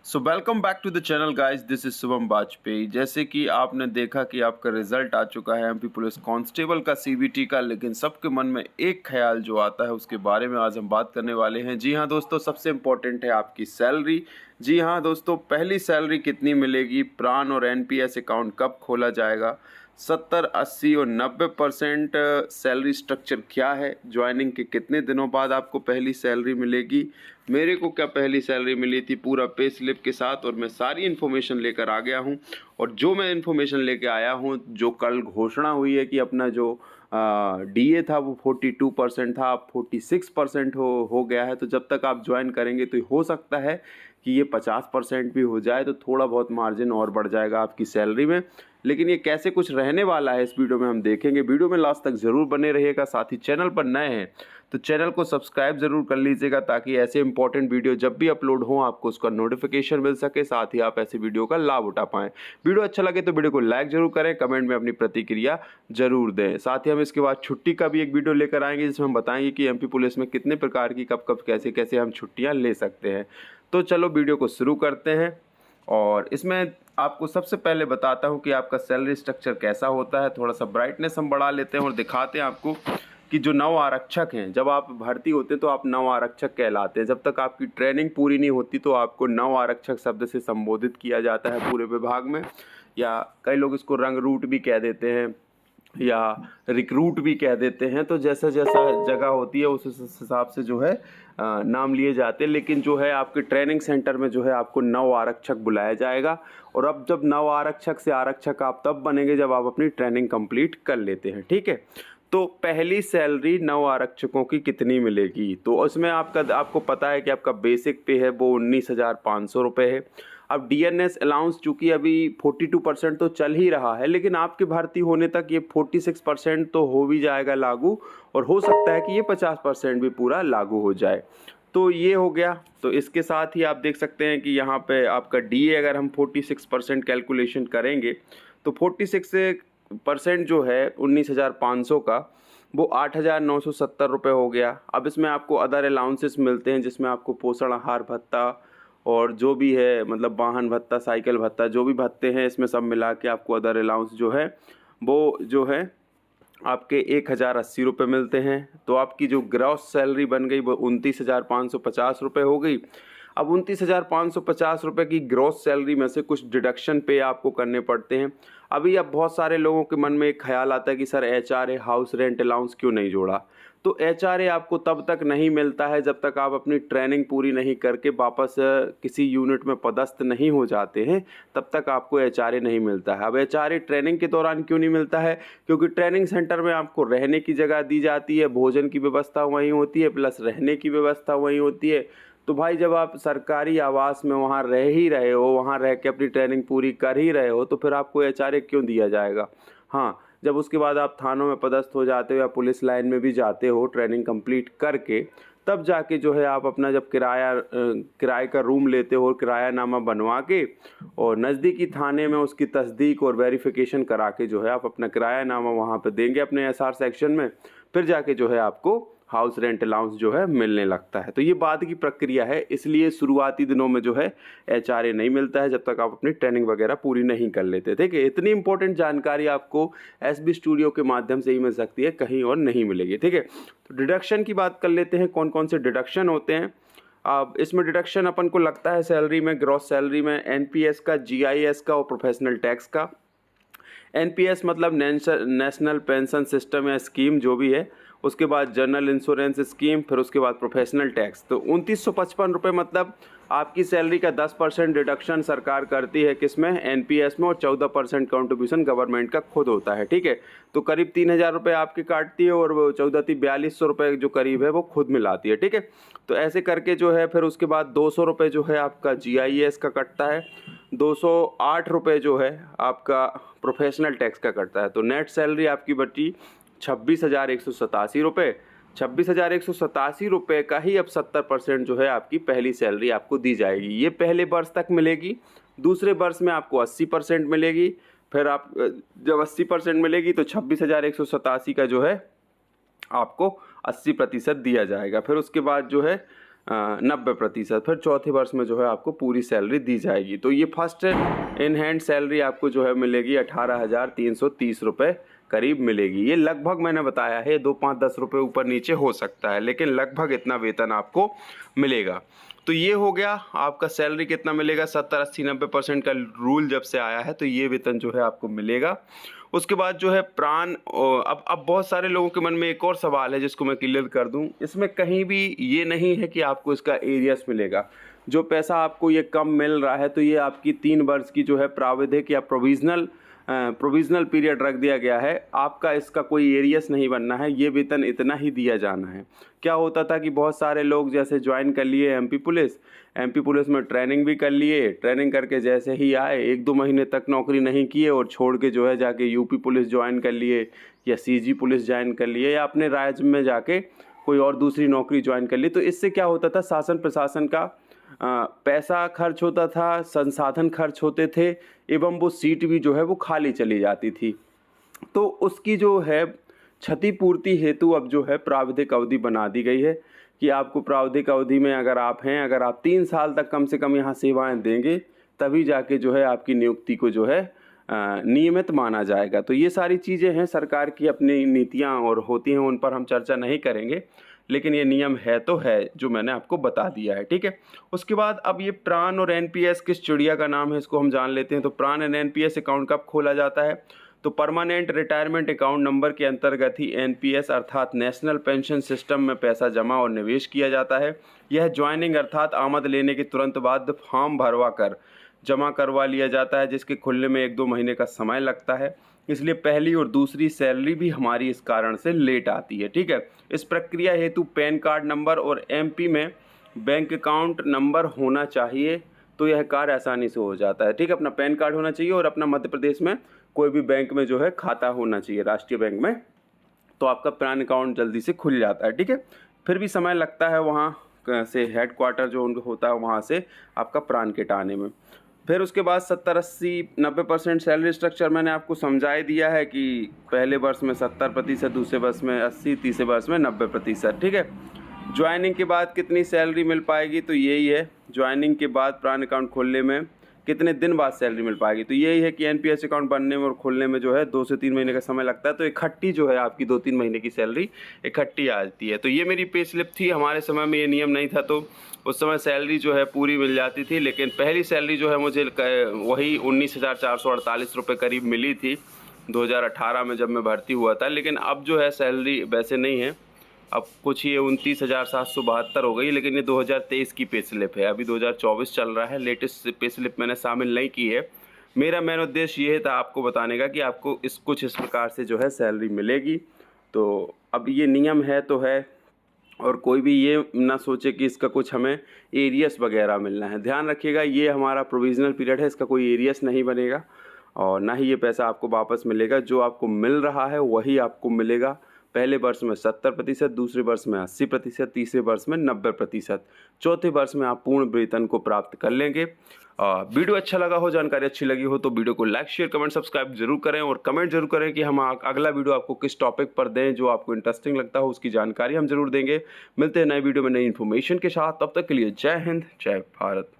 So welcome back to the channel guys, this is Shubham Vajpayee. जैसे कि आपने देखा कि आपका रिजल्ट आ चुका है एमपी पुलिस कांस्टेबल का सीबीटी का, लेकिन सबके मन में एक ख्याल जो आता है उसके बारे में आज हम बात करने वाले हैं। जी हाँ दोस्तों, सबसे इम्पोर्टेंट है आपकी सैलरी। जी हाँ दोस्तों, पहली सैलरी कितनी मिलेगी, प्राण और एनपीएस अकाउंट कब खोला जाएगा, 70, 80 और 90% सैलरी स्ट्रक्चर क्या है, ज्वाइनिंग के कितने दिनों बाद आपको पहली सैलरी मिलेगी, मेरे को क्या पहली सैलरी मिली थी पूरा पे स्लिप के साथ, और मैं सारी इन्फॉर्मेशन लेकर आ गया हूँ। और जो मैं इन्फॉर्मेशन लेके आया हूँ, जो कल घोषणा हुई है कि अपना जो डीए था वो 42% था, अब 46% हो गया है। तो जब तक आप ज्वाइन करेंगे तो हो सकता है कि ये 50% भी हो जाए, तो थोड़ा बहुत मार्जिन और बढ़ जाएगा आपकी सैलरी में। लेकिन ये कैसे कुछ रहने वाला है इस वीडियो में हम देखेंगे। वीडियो में लास्ट तक ज़रूर बने रहिएगा। साथ ही चैनल पर नए हैं तो चैनल को सब्सक्राइब ज़रूर कर लीजिएगा, ताकि ऐसे इंपॉर्टेंट वीडियो जब भी अपलोड हो आपको उसका नोटिफिकेशन मिल सके, साथ ही आप ऐसे वीडियो का लाभ उठा पाएँ। वीडियो अच्छा लगे तो वीडियो को लाइक जरूर करें, कमेंट में अपनी प्रतिक्रिया जरूर दें। साथ ही हम इसके बाद छुट्टी का भी एक वीडियो लेकर आएंगे, जिसमें हम बताएंगे कि एमपी पुलिस में कितने प्रकार की कब कब कैसे कैसे हम छुट्टियाँ ले सकते हैं। तो चलो वीडियो को शुरू करते हैं। और इसमें आपको सबसे पहले बताता हूँ कि आपका सैलरी स्ट्रक्चर कैसा होता है। थोड़ा सा ब्राइटनेस हम बढ़ा लेते हैं और दिखाते हैं आपको कि जो नव आरक्षक हैं, जब आप भर्ती होते हैं तो आप नव आरक्षक कहलाते हैं। जब तक आपकी ट्रेनिंग पूरी नहीं होती तो आपको नव आरक्षक शब्द से संबोधित किया जाता है पूरे विभाग में, या कई लोग इसको रंग रूट भी कह देते हैं या रिक्रूट भी कह देते हैं। तो जैसा जैसा जगह होती है उस हिसाब से जो है नाम लिए जाते हैं। लेकिन जो है आपके ट्रेनिंग सेंटर में जो है आपको नव आरक्षक बुलाया जाएगा। और अब जब नव आरक्षक से आरक्षक आप तब बनेंगे जब आप अपनी ट्रेनिंग कंप्लीट कर लेते हैं, ठीक है। तो पहली सैलरी नव आरक्षकों की कितनी मिलेगी, तो उसमें आपको पता है कि आपका बेसिक पे है वो 19,500 रुपये है। अब डीएनएस अलाउंस चूँकि अभी 42% तो चल ही रहा है, लेकिन आपकी भर्ती होने तक ये 46% तो हो भी जाएगा लागू, और हो सकता है कि ये 50% भी पूरा लागू हो जाए। तो ये हो गया। तो इसके साथ ही आप देख सकते हैं कि यहाँ पे आपका डीए अगर हम 46% कैलकुलेशन करेंगे तो 46% जो है 19,500 का, वो 8,970 रुपये हो गया। अब इसमें आपको अदर अलाउंसेस मिलते हैं, जिसमें आपको पोषण आहार भत्ता और जो भी है, मतलब वाहन भत्ता, साइकिल भत्ता, जो भी भत्ते हैं इसमें सब मिला के आपको अदर अलाउंस जो है वो जो है आपके 1,080 रुपये मिलते हैं। तो आपकी जो ग्रॉस सैलरी बन गई वो 29,550 रुपये हो गई। अब 29,550 रुपये की ग्रॉस सैलरी में से कुछ डिडक्शन पे आपको करने पड़ते हैं। अभी अब बहुत सारे लोगों के मन में एक ख्याल आता है कि sir HRA, house rent allowance क्यों नहीं जोड़ा। तो एचआरए आपको तब तक नहीं मिलता है जब तक आप अपनी ट्रेनिंग पूरी नहीं करके वापस किसी यूनिट में पदस्थ नहीं हो जाते हैं, तब तक आपको एचआरए नहीं मिलता है। अब एचआरए ट्रेनिंग के दौरान क्यों नहीं मिलता है, क्योंकि ट्रेनिंग सेंटर में आपको रहने की जगह दी जाती है, भोजन की व्यवस्था वहीं होती है, प्लस रहने की व्यवस्था वहीं होती है। तो भाई जब आप सरकारी आवास में वहाँ रह ही रहे हो, वहाँ रह के अपनी ट्रेनिंग पूरी कर ही रहे हो, तो फिर आपको एचआरए क्यों दिया जाएगा। हाँ, जब उसके बाद आप थानों में पदस्थ हो जाते हो या पुलिस लाइन में भी जाते हो ट्रेनिंग कंप्लीट करके, तब जाके जो है आप अपना जब किराए का रूम लेते हो, किरायानामा बनवा के और नज़दीकी थाने में उसकी तस्दीक और वेरिफिकेशन करा के जो है आप अपना किरायानामा वहाँ पे देंगे अपने एसआर सेक्शन में, फिर जाके जो है आपको हाउस रेंट अलाउंस जो है मिलने लगता है। तो ये बाद की प्रक्रिया है, इसलिए शुरुआती दिनों में जो है एचआरए नहीं मिलता है जब तक आप अपनी ट्रेनिंग वगैरह पूरी नहीं कर लेते। ठीक है, इतनी इंपॉर्टेंट जानकारी आपको एसबी स्टूडियो के माध्यम से ही मिल सकती है, कहीं और नहीं मिलेगी। ठीक है, तो डिडक्शन की बात कर लेते हैं, कौन कौन से डिडक्शन होते हैं। अब इसमें डिडक्शन अपन को लगता है सैलरी में, ग्रॉस सैलरी में एनपीएस का, जीआईएस का और प्रोफेशनल टैक्स का। एनपीएस मतलब नेशनल पेंशन सिस्टम या स्कीम जो भी है, उसके बाद जनरल इंश्योरेंस स्कीम, फिर उसके बाद प्रोफेशनल टैक्स। तो 2,955 रुपये मतलब आपकी सैलरी का 10% डिडक्शन सरकार करती है किसमें, एनपीएस में, और 14% कंट्रीब्यूशन गवर्नमेंट का खुद होता है। ठीक है, तो करीब 3,000 रुपये आपके काटती है और 14,4200 रुपये जो करीब है वो खुद मिलाती है। ठीक है, तो ऐसे करके जो है फिर उसके बाद 200 रुपये जो है आपका जीआईएस का कटता है, 208 रुपये जो है आपका प्रोफेशनल टैक्स का कटता है। तो नेट सैलरी आपकी बची 26,187 रुपये। 26,187 रुपये का ही अब 70% जो है आपकी पहली सैलरी आपको दी जाएगी। ये पहले वर्ष तक मिलेगी, दूसरे वर्ष में आपको 80% मिलेगी। फिर आप जब 80% मिलेगी तो 26,187 का जो है आपको 80% दिया जाएगा। फिर उसके बाद जो है 90%, फिर चौथे वर्ष में जो है आपको पूरी सैलरी दी जाएगी। तो ये फर्स्ट इन हैंड सैलरी आपको जो है मिलेगी 18,330 रुपये करीब मिलेगी। ये लगभग मैंने बताया है 2, 5, 10 रुपये ऊपर नीचे हो सकता है, लेकिन लगभग इतना वेतन आपको मिलेगा। तो ये हो गया आपका सैलरी कितना मिलेगा। 70, 80, 90% का रूल जब से आया है तो ये वेतन जो है आपको मिलेगा। उसके बाद जो है प्राण, अब बहुत सारे लोगों के मन में एक और सवाल है जिसको मैं क्लियर कर दूं। इसमें कहीं भी ये नहीं है कि आपको इसका एरियस मिलेगा। जो पैसा आपको ये कम मिल रहा है तो ये आपकी 3 वर्ष की जो है प्राविधिक या प्रोविजनल पीरियड रख दिया गया है। आपका इसका कोई एरियस नहीं बनना है, ये वेतन इतना ही दिया जाना है। क्या होता था कि बहुत सारे लोग जैसे ज्वाइन कर लिए एमपी पुलिस में ट्रेनिंग भी कर लिए, ट्रेनिंग करके जैसे ही आए 1-2 महीने तक नौकरी नहीं किए और छोड़ के जो है जाके यूपी पुलिस ज्वाइन कर लिए या सीजी पुलिस ज्वाइन कर लिए या अपने राज्य में जाके कोई और दूसरी नौकरी ज्वाइन कर ली। तो इससे क्या होता था, शासन प्रशासन का पैसा खर्च होता था, संसाधन खर्च होते थे एवं वो सीट भी जो है वो खाली चली जाती थी। तो उसकी जो है क्षतिपूर्ति हेतु अब जो है प्राविधिक अवधि बना दी गई है कि आपको प्राविधिक अवधि में अगर आप 3 साल तक कम से कम यहाँ सेवाएं देंगे तभी जाके जो है आपकी नियुक्ति को जो है नियमित माना जाएगा। तो ये सारी चीज़ें हैं, सरकार की अपनी नीतियाँ और होती हैं, उन पर हम चर्चा नहीं करेंगे, लेकिन ये नियम है तो है जो मैंने आपको बता दिया है, ठीक है। उसके बाद अब ये प्राण और एनपीएस किस चिड़िया का नाम है इसको हम जान लेते हैं। तो प्राण एंड एनपीएस अकाउंट कब खोला जाता है, तो परमानेंट रिटायरमेंट अकाउंट नंबर के अंतर्गत ही एनपीएस अर्थात नेशनल पेंशन सिस्टम में पैसा जमा और निवेश किया जाता है। यह ज्वाइनिंग अर्थात आमद लेने के तुरंत बाद फॉर्म भरवा कर जमा करवा लिया जाता है, जिसके खुलने में 1-2 महीने का समय लगता है। इसलिए पहली और दूसरी सैलरी भी हमारी इस कारण से लेट आती है, ठीक है। इस प्रक्रिया हेतु पैन कार्ड नंबर और एमपी में बैंक अकाउंट नंबर होना चाहिए, तो यह कार्य आसानी से हो जाता है, ठीक है। अपना पैन कार्ड होना चाहिए और अपना मध्य प्रदेश में कोई भी बैंक में जो है खाता होना चाहिए, राष्ट्रीय बैंक में, तो आपका पैन अकाउंट जल्दी से खुल जाता है, ठीक है। फिर भी समय लगता है वहाँ से हेडक्वार्टर जो उनको होता है वहाँ से आपका प्राण किट आने में। फिर उसके बाद 70, 80, 90% सैलरी स्ट्रक्चर मैंने आपको समझा ही दिया है कि पहले वर्ष में 70%, दूसरे वर्ष में 80%, तीसरे वर्ष में 90%, ठीक है। ज्वाइनिंग के बाद कितनी सैलरी मिल पाएगी, तो यही है ज्वाइनिंग के बाद प्राण अकाउंट खोलने में कितने दिन बाद सैलरी मिल पाएगी, तो यही है कि एनपीएस अकाउंट बनने में और खोलने में जो है 2 से 3 महीने का समय लगता है। तो इकट्ठी जो है आपकी 2-3 महीने की सैलरी इकट्ठी आ जाती है। तो ये मेरी पे स्लिप थी। हमारे समय में ये नियम नहीं था, तो उस समय सैलरी जो है पूरी मिल जाती थी, लेकिन पहली सैलरी जो है मुझे वही 19,448 रुपये करीब मिली थी 2018 में जब मैं भर्ती हुआ था। लेकिन अब जो है सैलरी वैसे नहीं है, अब कुछ ये 29,772 हो गई, लेकिन ये 2023 की पे स्लिप है। अभी 2024 चल रहा है, लेटेस्ट पे स्लिप मैंने शामिल नहीं की है। मेरा मेन उद्देश्य ये था आपको बताने का कि आपको कुछ इस प्रकार से जो है सैलरी मिलेगी। तो अब ये नियम है तो है, और कोई भी ये ना सोचे कि इसका कुछ हमें एरियस वगैरह मिलना है। ध्यान रखिएगा, ये हमारा प्रोविजनल पीरियड है, इसका कोई एरियस नहीं बनेगा और ना ही ये पैसा आपको वापस मिलेगा। जो आपको मिल रहा है वही आपको मिलेगा। पहले वर्ष में 70%, दूसरे वर्ष में 80%, तीसरे वर्ष में 90%, चौथे वर्ष में आप पूर्ण वेतन को प्राप्त कर लेंगे। वीडियो अच्छा लगा हो, जानकारी अच्छी लगी हो तो वीडियो को लाइक, शेयर, कमेंट, सब्सक्राइब जरूर करें और कमेंट जरूर करें कि हम अगला वीडियो आपको किस टॉपिक पर दें। जो आपको इंटरेस्टिंग लगता हो उसकी जानकारी हम जरूर देंगे। मिलते हैं नए वीडियो में नई इन्फॉर्मेशन के साथ, तब तक के लिए जय हिंद, जय भारत।